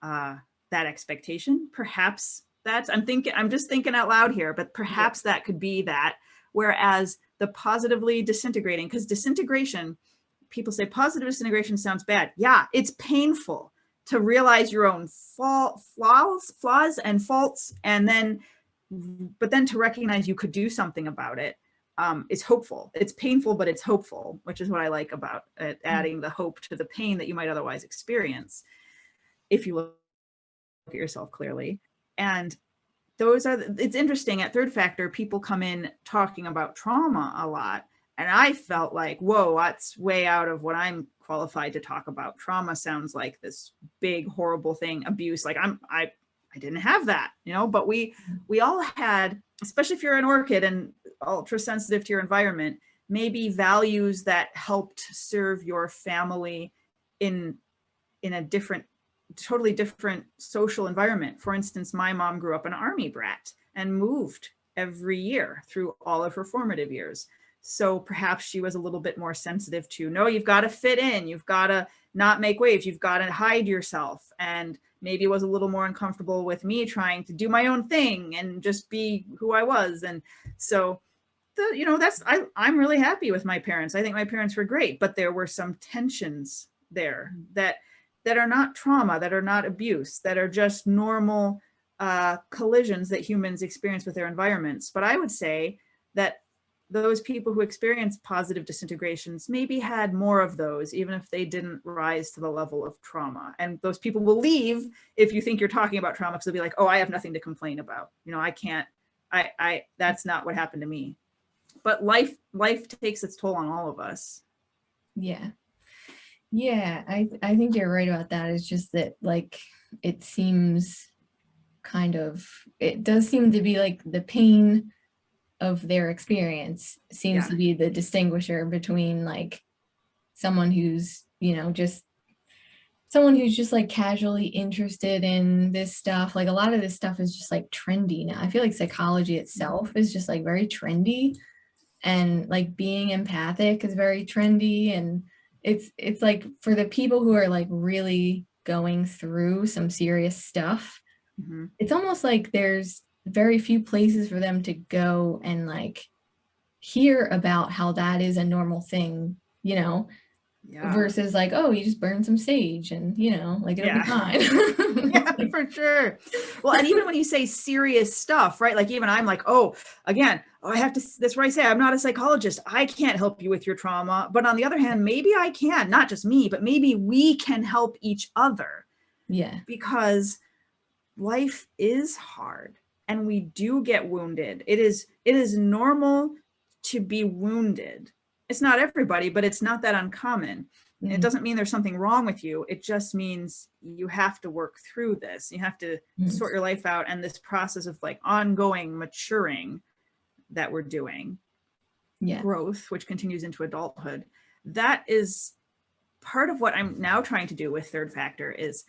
that expectation. Perhaps I'm just thinking out loud here, but perhaps that could be that. Whereas the positively disintegrating, because disintegration, people say positive disintegration sounds bad. Yeah, it's painful to realize your own flaws and faults, but then to recognize you could do something about it is hopeful. It's painful, but it's hopeful, which is what I like about it, adding the hope to the pain that you might otherwise experience if you look at yourself clearly. And it's interesting, at Third Factor, people come in talking about trauma a lot. And I felt like, whoa, that's way out of what I'm qualified to talk about. Trauma sounds like this big, horrible thing, abuse. Like I didn't have that, but we all had, especially if you're an orchid and ultra sensitive to your environment, maybe values that helped serve your family in a different, totally different social environment. For instance, my mom grew up an army brat and moved every year through all of her formative years. So perhaps she was a little bit more sensitive to, no, you've got to fit in, you've got to not make waves, you've got to hide yourself. And maybe was a little more uncomfortable with me trying to do my own thing and just be who I was. And so I'm really happy with my parents. I think my parents were great, but there were some tensions there that are not trauma, that are not abuse, that are just normal collisions that humans experience with their environments. But I would say that those people who experience positive disintegrations maybe had more of those, even if they didn't rise to the level of trauma. And those people will leave if you think you're talking about trauma, because they'll be like, oh, I have nothing to complain about. I can't, that's not what happened to me. But life takes its toll on all of us. Yeah. Yeah, I think you're right about that. It's just that, like, it seems it does seem to be like the pain of their experience seems to be the distinguisher between like someone who's, just someone who's just like casually interested in this stuff. Like a lot of this stuff is just like trendy now. I feel like psychology itself is just like very trendy, and like being empathic is very trendy. And it's like for the people who are like really going through some serious stuff, it's almost like there's very few places for them to go and like hear about how that is a normal thing, versus like, oh, you just burn some sage and like it'll be fine. Yeah, for sure. Well, and even when you say serious stuff, right? Like even I'm like, I have to, that's where I say I'm not a psychologist. I can't help you with your trauma. But on the other hand, maybe I can, not just me, but maybe we can help each other. Yeah. Because life is hard and we do get wounded. It is normal to be wounded. It's not everybody, but it's not that uncommon. Mm-hmm. It doesn't mean there's something wrong with you. It just means you have to work through this. You have to sort your life out, and this process of like ongoing maturing that we're doing, growth, which continues into adulthood. That is part of what I'm now trying to do with Third Factor, is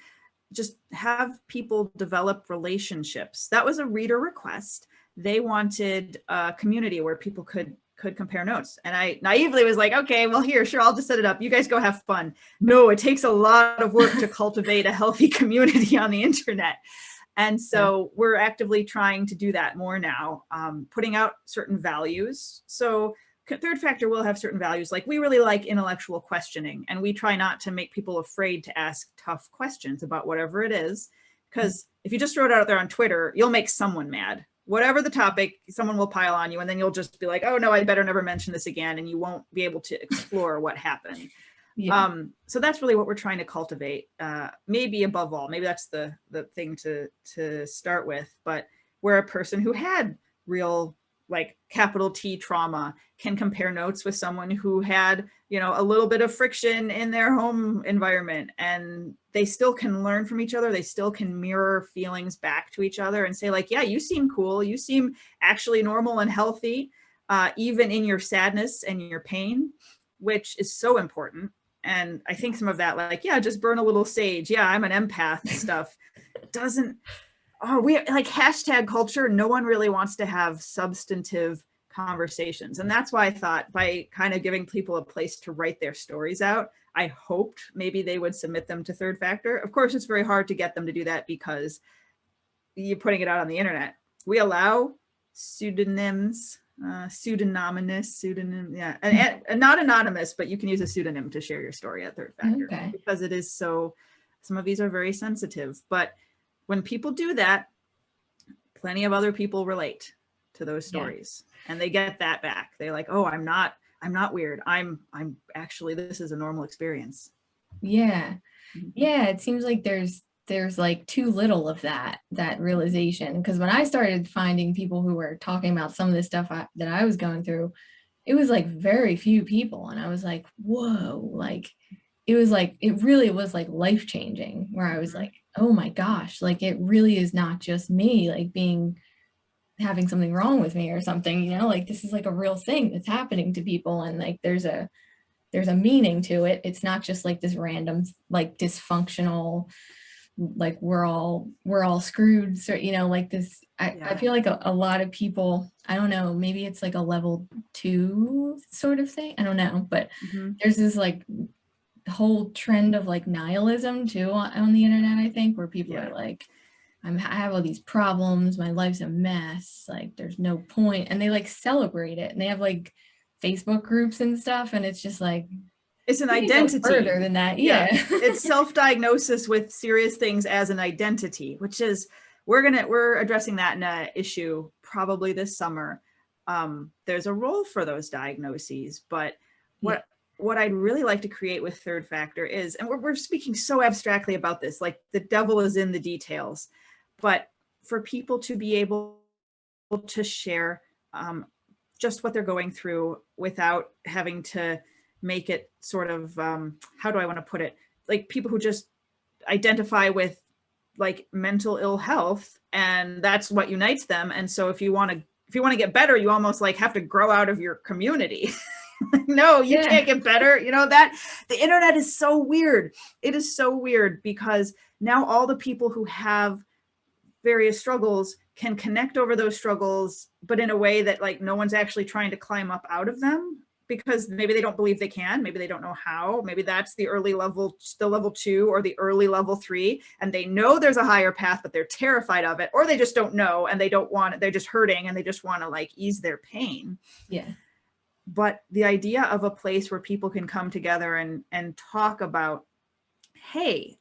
just have people develop relationships. That was a reader request. They wanted a community where people could compare notes. And I naively was like, okay, well, here, sure, I'll just set it up. You guys go have fun. No, it takes a lot of work to cultivate a healthy community on the internet. And so we're actively trying to do that more now, putting out certain values. So Third Factor will have certain values, like we really like intellectual questioning, and we try not to make people afraid to ask tough questions about whatever it is, because if you just throw it out there on Twitter, you'll make someone mad. Whatever the topic, someone will pile on you, and then you'll just be like, oh no, I better never mention this again, and you won't be able to explore what happened. So that's really what we're trying to cultivate. Maybe above all, maybe that's the thing to start with, but we're a person who had real, like, capital T trauma can compare notes with someone who had, a little bit of friction in their home environment, and they still can learn from each other. They still can mirror feelings back to each other and say like, yeah, you seem cool. You seem actually normal and healthy, even in your sadness and your pain, which is so important. And I think some of that, like, yeah, just burn a little sage. Yeah, I'm an empath stuff we like hashtag culture. No one really wants to have substantive conversations. And that's why I thought, by kind of giving people a place to write their stories out, I hoped maybe they would submit them to Third Factor. Of course, it's very hard to get them to do that because you're putting it out on the internet. We allow pseudonyms, pseudonymous, and not anonymous, but you can use a pseudonym to share your story at Third Factor, because it is so, some of these are very sensitive. But when people do that, plenty of other people relate to those stories, and they get that back. They're like, oh, I'm not weird. I'm actually, this is a normal experience. Yeah. Yeah. It seems like there's like too little of that realization. Because when I started finding people who were talking about some of this stuff that I was going through, it was like very few people. And I was like, whoa, like, it really was like life-changing, where I was like, oh my gosh, like it really is not just me, like being having something wrong with me or something, you know, like this is like a real thing that's happening to people, and like there's a meaning to it. It's not just like this random like dysfunctional, like we're all screwed, so you know, like this. I feel like a lot of people, I don't know, maybe it's like a level 2 sort of thing, I don't know, but there's this like whole trend of like nihilism too on the internet, I think, where people are like, I have all these problems, my life's a mess, like there's no point, and they like celebrate it, and they have like Facebook groups and stuff, and it's just like, it's an we can go identity further than that. Yeah. It's self-diagnosis with serious things as an identity, which is, we're addressing that in an issue probably this summer. There's a role for those diagnoses, but what I'd really like to create with Third Factor is, and we're speaking so abstractly about this, like the devil is in the details, but for people to be able to share just what they're going through without having to make it sort of, how do I want to put it? Like people who just identify with like mental ill health, and that's what unites them. And so if you want to get better, you almost like have to grow out of your community. No, you can't get better. You know, that the internet is so weird. It is so weird because now all the people who have various struggles can connect over those struggles, but in a way that like no one's actually trying to climb up out of them, because maybe they don't believe they can, maybe they don't know how, maybe that's the early level, the level 2 or the early level 3, and they know there's a higher path, but they're terrified of it, or they just don't know and they don't want it, they're just hurting and they just want to like ease their pain. Yeah. But the idea of a place where people can come together and talk about, hey,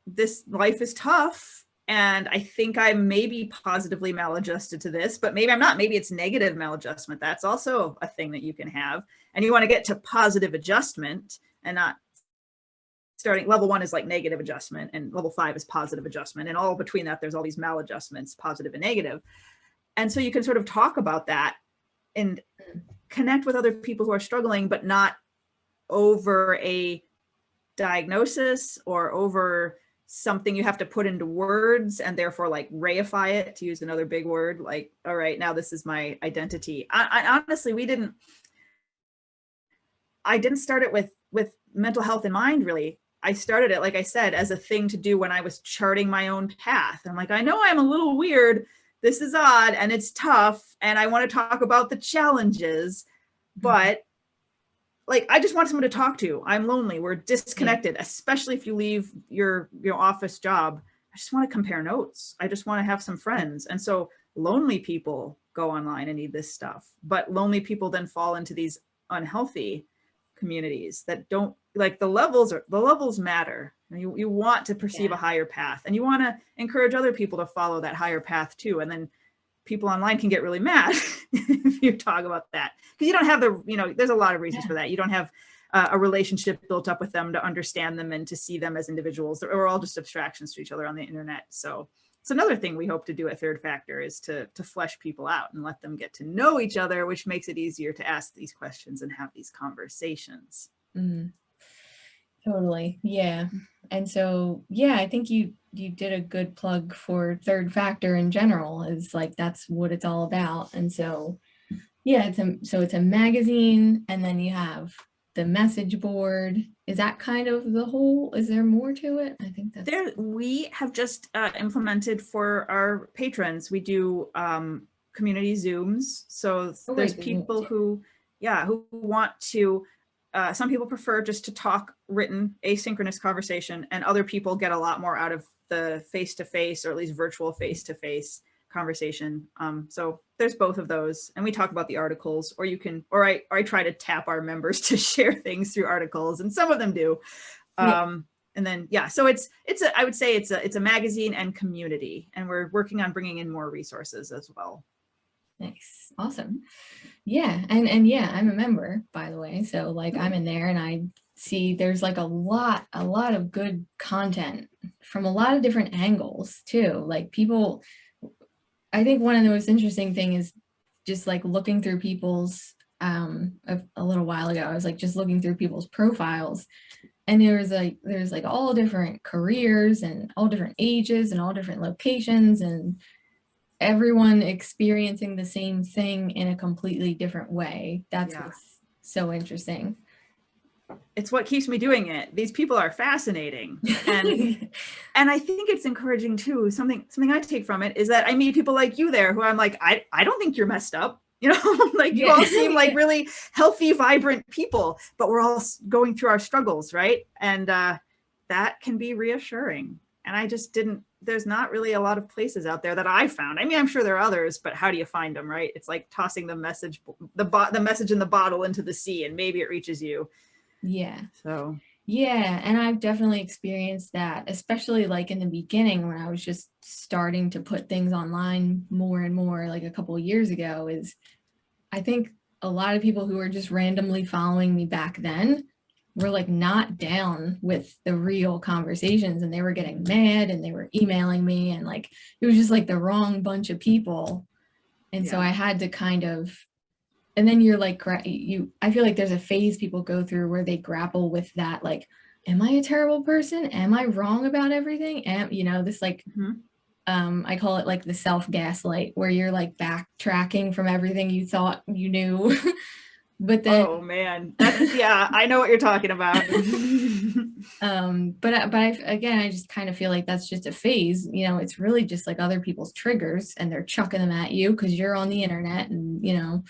this life is tough, and I think I may be positively maladjusted to this, but maybe I'm not. Maybe it's negative maladjustment. That's also a thing that you can have. And you want to get to positive adjustment, and not starting level 1 is like negative adjustment, and level 5 is positive adjustment. And all between that, there's all these maladjustments, positive and negative. And so you can sort of talk about that and connect with other people who are struggling, but not over a diagnosis or over something you have to put into words and therefore like reify it, to use another big word, like, all right, now this is my identity. I honestly, I didn't start it with mental health in mind, really. I started it, like I said, as a thing to do when I was charting my own path. I'm like, I know I'm a little weird, this is odd and it's tough, and I want to talk about the challenges, but like, I just want someone to talk to. I'm lonely. We're disconnected, especially if you leave your office job. I just want to compare notes. I just want to have some friends. And so lonely people go online and need this stuff, but lonely people then fall into these unhealthy communities that don't, like, the levels matter. You want to perceive a higher path, and you want to encourage other people to follow that higher path too. And then people online can get really mad if you talk about that, because you don't have there's a lot of reasons for that. You don't have a relationship built up with them to understand them and to see them as individuals. We're all just abstractions to each other on the internet. So it's another thing we hope to do at Third Factor, is to flesh people out and let them get to know each other, which makes it easier to ask these questions and have these conversations. Totally. Yeah. And so, yeah, I think you did a good plug for Third Factor in general, is like, that's what it's all about. And so, yeah, it's a magazine, and then you have the message board. Is that kind of the whole, is there more to it? I think that's there. We have just implemented for our patrons, we do community Zooms. So there's people who want to, some people prefer just to talk written asynchronous conversation, and other people get a lot more out of the face-to-face, or at least virtual face-to-face conversation. So there's both of those, and we talk about the articles, or I try to tap our members to share things through articles, and some of them do. And then, so I would say it's a magazine and community, and we're working on bringing in more resources as well. Nice. Awesome. Yeah. And yeah, I'm a member, by the way. So like, I'm in there, and I see there's like a lot of good content from a lot of different angles too. Like people, I think one of the most interesting thing is just like looking through people's, a little while ago, I was like just looking through people's profiles, and there's like all different careers and all different ages and all different locations and everyone experiencing the same thing in a completely different way. That's Yeah. what's so interesting. It's what keeps me doing it. These people are fascinating. And and I think it's encouraging too. Something I take from it is that I meet people like you there who I'm like, I don't think you're messed up. You know, like you all seem like really healthy, vibrant people, but we're all going through our struggles, right? And that can be reassuring. And I just didn't, there's not really a lot of places out there that I found. I mean, I'm sure there are others, but how do you find them, right? It's like tossing the message, the message in the bottle into the sea, and maybe it reaches you. Yeah. So yeah, and I've definitely experienced that, especially like in the beginning when I was just starting to put things online more and more, like a couple of years ago. Is I think a lot of people who were just randomly following me back then were like not down with the real conversations, and they were getting mad and they were emailing me, and like it was just like the wrong bunch of people. And so I had to kind of, and then you're like, I feel like there's a phase people go through where they grapple with that, like, am I a terrible person? Am I wrong about everything? You know, this like, I call it like the self-gaslight, where you're like backtracking from everything you thought you knew. But then, oh man, that's, yeah, I know what you're talking about. again, I just kind of feel like that's just a phase. You know, it's really just like other people's triggers, and they're chucking them at you because you're on the internet, and you know,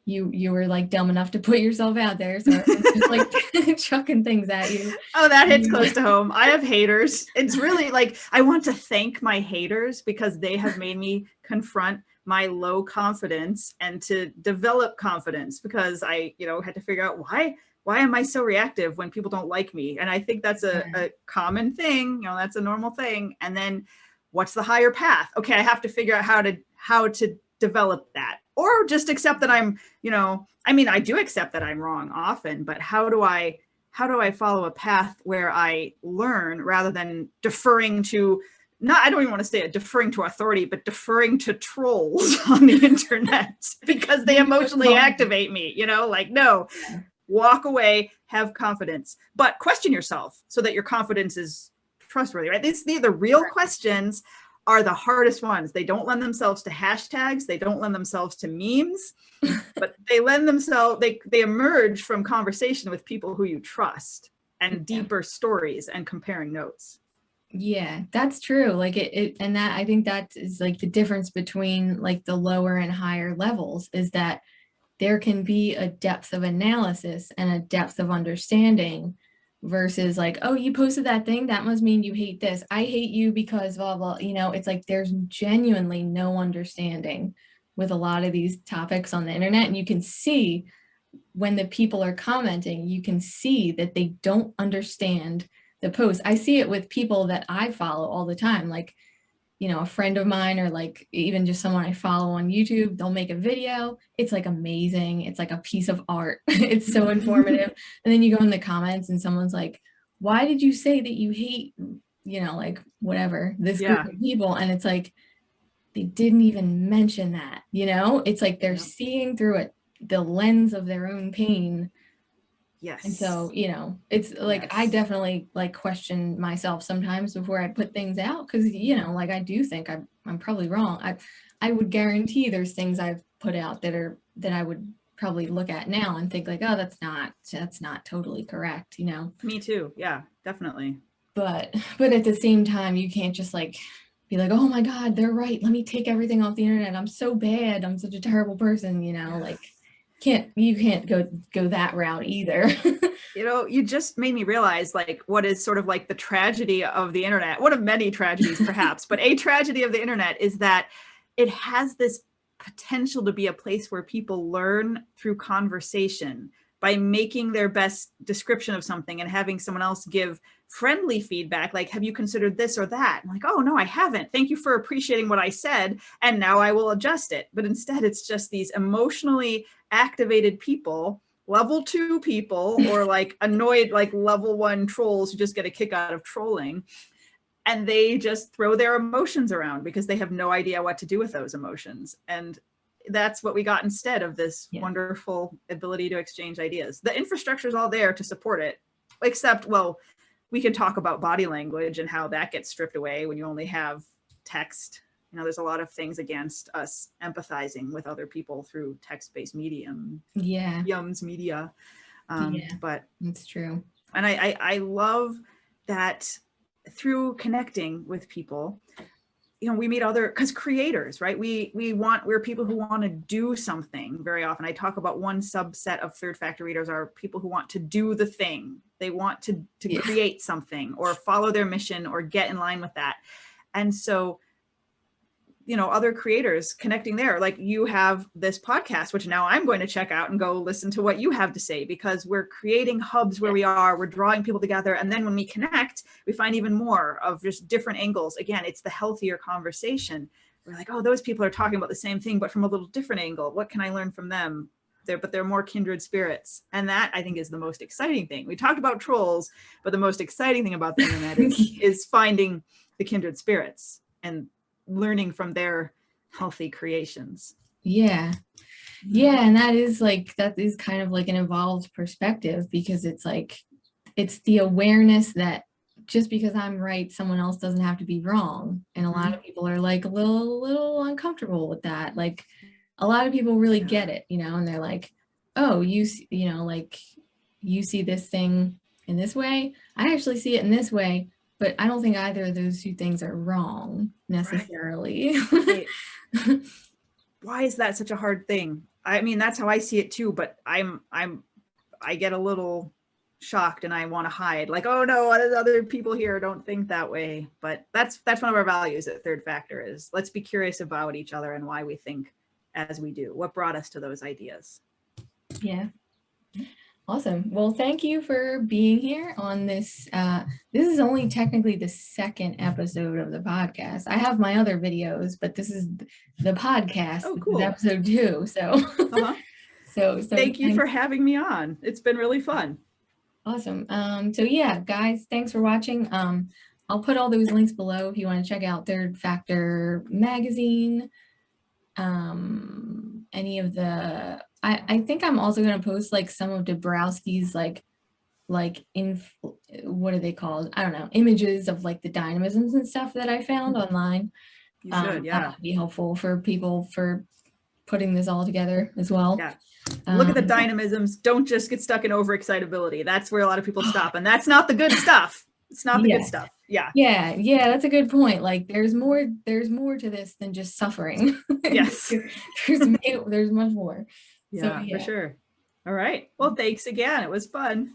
you were like dumb enough to put yourself out there, so it's just like chucking things at you. Oh, that hits close to home. I have haters. It's really like, I want to thank my haters because they have made me confront my low confidence and to develop confidence, because I, you know, had to figure out why am I so reactive when people don't like me? And I think that's a common thing, you know, that's a normal thing. And then what's the higher path? Okay, I have to figure out how to develop that, or just accept that I'm, you know, I mean, I do accept that I'm wrong often, but how do I follow a path where I learn rather than deferring to, not, I don't even want to say it, deferring to authority, but deferring to trolls on the internet because they emotionally activate me, you know, like, no, walk away, have confidence, but question yourself so that your confidence is trustworthy, right? The real questions are the hardest ones. They don't lend themselves to hashtags. They don't lend themselves to memes, but they lend themselves, they emerge from conversation with people who you trust and deeper stories and comparing notes. Yeah, that's true. Like and that, I think that is like the difference between like the lower and higher levels, is that there can be a depth of analysis and a depth of understanding versus like, oh, you posted that thing, that must mean you hate this. I hate you because blah, blah. You know, it's like there's genuinely no understanding with a lot of these topics on the internet. And you can see when the people are commenting, you can see that they don't understand the post. I see it with people that I follow all the time, like, you know, a friend of mine, or like even just someone I follow on YouTube, they'll make a video. It's like amazing. It's like a piece of art. It's so informative. And then you go in the comments and someone's like, why did you say that you hate, you know, like whatever, this group of people? And it's like, they didn't even mention that, you know, it's like they're seeing through it, the lens of their own pain. Yes. And so, you know, it's like, I definitely like question myself sometimes before I put things out, because, you know, like I do think I'm probably wrong. I would guarantee there's things I've put out that I would probably look at now and think like, oh, that's not totally correct, you know. Me too. Yeah, definitely. But at the same time, you can't just like be like, oh my God, they're right, let me take everything off the internet, I'm so bad, I'm such a terrible person, you know, like you can't go that route either. You know, you just made me realize like what is sort of like the tragedy of the internet, one of many tragedies perhaps, but a tragedy of the internet is that it has this potential to be a place where people learn through conversation by making their best description of something and having someone else give friendly feedback, like, have you considered this or that? I'm like, oh no, I haven't. Thank you for appreciating what I said, and now I will adjust it. But instead, it's just these emotionally activated people, level 2 people, or like annoyed, like level 1 trolls who just get a kick out of trolling. And they just throw their emotions around because they have no idea what to do with those emotions. And that's what we got instead of this wonderful ability to exchange ideas. The infrastructure is all there to support it. except, well, we can talk about body language and how that gets stripped away when you only have text. You know, there's a lot of things against us empathizing with other people through text-based media. Yeah, But that's true. and I love that through connecting with people, you know, we meet other, because creators, right? We're people who want to do something very often. I talk about one subset of third factor readers are people who want to do the thing. They want to create something or follow their mission or get in line with that. And so, you know, other creators connecting there, like you have this podcast, which now I'm going to check out and go listen to what you have to say, because we're creating hubs where we're drawing people together. And then when we connect, we find even more of just different angles. Again, it's the healthier conversation. We're like, oh, those people are talking about the same thing, but from a little different angle. What can I learn from them? But they're more kindred spirits. And that, I think, is the most exciting thing. We talked about trolls, but the most exciting thing about the internet is finding the kindred spirits and learning from their healthy creations. Yeah. And that is kind of like an evolved perspective, because it's like, it's the awareness that just because I'm right, someone else doesn't have to be wrong. And a lot of people are like a little uncomfortable with that. Like, a lot of people really get it, you know, and they're like, oh, you know, like, you see this thing in this way, I actually see it in this way. But I don't think either of those two things are wrong necessarily. Right. Why is that such a hard thing? I mean, that's how I see it too, but I get a little shocked and I want to hide, like, oh no, other people here don't think that way. But that's one of our values at Third Factor is let's be curious about each other and why we think as we do. What brought us to those ideas? Yeah. Awesome. Well, thank you for being here on this. This is only technically the second episode of the podcast. I have my other videos, but this is the podcast. Oh, cool. This is episode 2. So, so thank you for having me on. It's been really fun. Awesome. So yeah, guys, thanks for watching. I'll put all those links below if you want to check out Third Factor magazine. Any of the, I think I'm also going to post like some of Dabrowski's like in, what are they called? I don't know, images of like the dynamisms and stuff that I found online. You should, yeah. That would be helpful for people for putting this all together as well. Yeah. Look at the dynamisms. Don't just get stuck in overexcitability. That's where a lot of people stop, and that's not the good stuff. It's not the good stuff. Yeah. Yeah, that's a good point. Like there's more to this than just suffering. Yes. there's much more. Yeah, for sure. All right. Well, thanks again. It was fun.